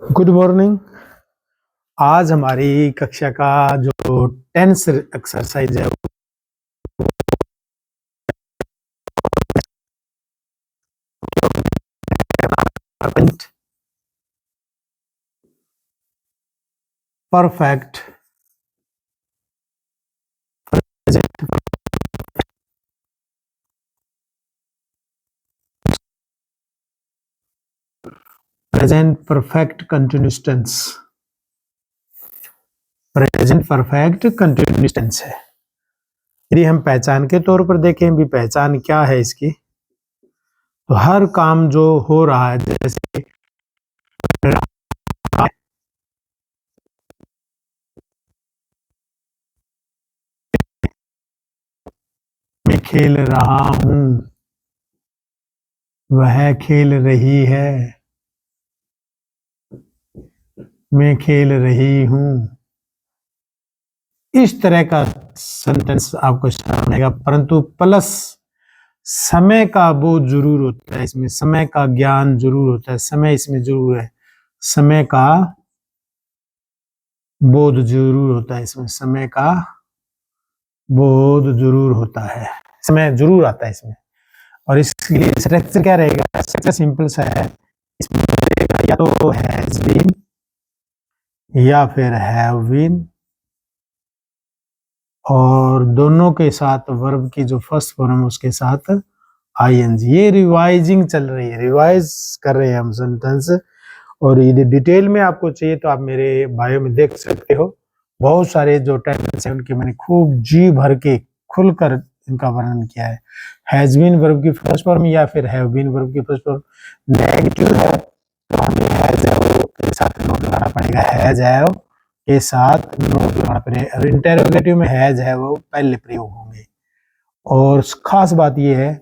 Good morning. आज हमारी कक्षा का जो टेंस एक्सरसाइज है perfect present perfect continuous tense. Present perfect continuous tense है। यदि हम पहचान के तौर पर देखें भी पहचान क्या है इसकी, तो हर काम जो हो रहा है, जैसे मैं खेल रहा हूं, वह खेल रही है, मैं खेल रही हूं, इस तरह का सेंटेंस आपको समझ आएगा। परंतु प्लस समय का बोध जरूर होता है इसमें, समय का ज्ञान जरूर होता है, समय इसमें जरूर है, समय का बोध जरूर होता है इसमें, समय का बोध जरूर होता है, समय जरूर आता है इसमें। और इसके लिए स्ट्रक्चर क्या रहेगा? स्ट्रक्चर सिंपल सा है, इसमें रहेगा या तो हैज बीन या फिर हैव बीन, और दोनों के साथ वर्ब की जो फर्स्ट फॉर्म है उसके साथ आईएनजी। ये रिवाइजिंग चल रही है, रिवाइज कर रहे हैं हम सेंटेंस। और यदि डिटेल में आपको चाहिए तो आप मेरे बायो में देख सकते हो, बहुत सारे जो टेंस हैं उनके मैंने खूब जी भर के खुलकर इनका वर्णन किया है। हैज बीन वर्ब की फर्स्ट फॉर्म या फिर हैव बीन वर्ब की फर्स्ट फॉर्म नेगेटिव है तो हमें हैज हैव के साथ नोट लगाना पड़ेगा, हैज हैव के साथ नोट लगाना पड़ेगा। इंटरोगेटिव में हैज हैव पहले प्रयोग होंगे। और खास बात यह है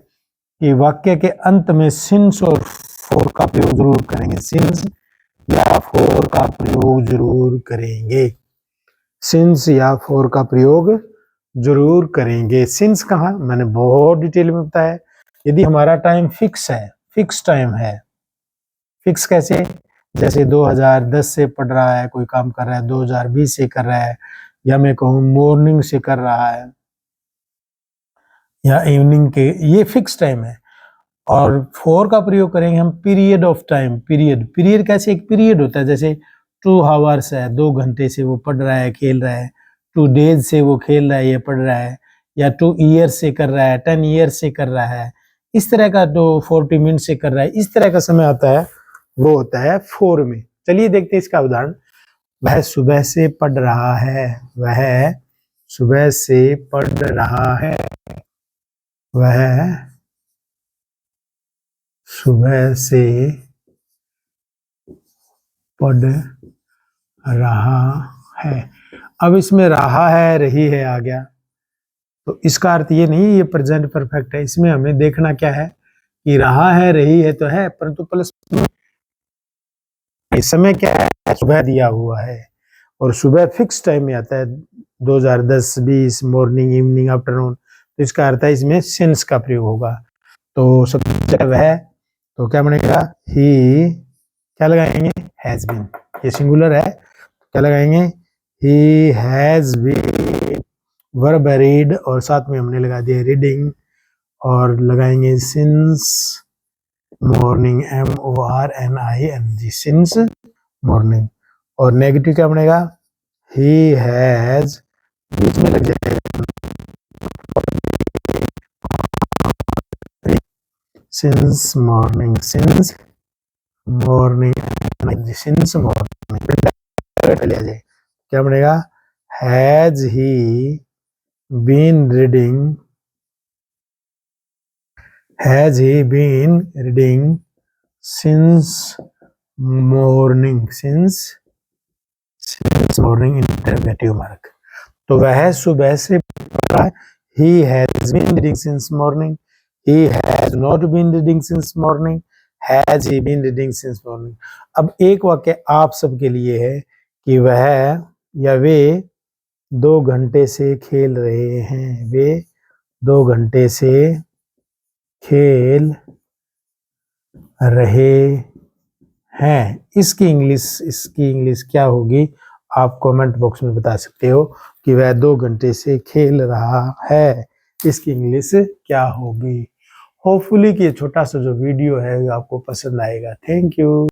कि वाक्य के अंत में सिंस और फॉर का प्रयोग जरूर करेंगे, सिंस या फॉर का प्रयोग जरूर करेंगे, सिंस या फॉर का प्रयोग जरूर करेंगे। सिंस कहाँ, मैंने बहुत डिटेल में बताया। यदि हमारा टाइम फिक्स है, फिक्स टाइम है, फिक्स कैसे, जैसे 2010 से पढ़ रहा है, कोई काम कर रहा है 2020 से कर रहा है, या मैं कहूँ मॉर्निंग से कर रहा है या इवनिंग के, ये फिक्स टाइम है। और फॉर का प्रयोग करेंगे हम period of time, period, period कैसे, एक पीरियड होता है, जैसे 2 आवर्स है, 2 घंटे से वो पढ़ रहा है, खेल रहा है, 2 डेज से वो खेल रहा है, ये पढ़ रहा है, या 2 ईयर्स से कर रहा है, 10 ईयर्स से कर रहा है, इस तरह का, तो 40 मिनट से कर रहा है, इस तरह का समय आता है, वो होता है फोर में। चलिए देखते हैं इसका उदाहरण। वह सुबह से पढ़ रहा है, वह सुबह से पढ़ रहा है, वह सुबह से पढ़ रहा है। अब इसमें रहा है, रही है आ गया, तो इसका अर्थ ये नहीं ये प्रेजेंट परफेक्ट है। इसमें हमें देखना क्या है कि रहा है, रही है तो है, परंतु प्लस इस समय क्या है, सुबह दिया हुआ है, और सुबह फिक्स टाइम में आता है, 2010, 20, मॉर्निंग, इवनिंग, आफ्टरनून, तो इसका अर्थ है इसमें सिंस का प्रयोग होगा। तो सबसे वह, तो क्या बनेगा, ही, क्या लगाएंगे, हैज बीन, ये सिंगुलर है, क्या लगाएंगे, ही हैज बीन वर्ब है रीड, और साथ में हमने लगा दिया रीडिंग, और लगाएंगे since morning, MORNING, since morning. और नेगेटिव क्या बनेगा, ही हैज, बीच में लग जाएगा since morning, since morning, since morning, क्या बनेगा, has he been reading, has he been reading since morning, since morning, interrogative mark. तो वह सुबह से पढ़ रहा है, he has been reading since morning, he has not been reading since morning, has he been reading since morning। अब एक वाक्य आप सबके लिए है कि वह या वे 2 घंटे से खेल रहे हैं, वे 2 घंटे से खेल रहे हैं, इसकी इंग्लिश क्या होगी आप कमेंट बॉक्स में बता सकते हो कि वह 2 घंटे से खेल रहा है, इसकी इंग्लिश क्या होगी। होपफुली कि ये छोटा सा जो वीडियो है आपको पसंद आएगा। Thank you.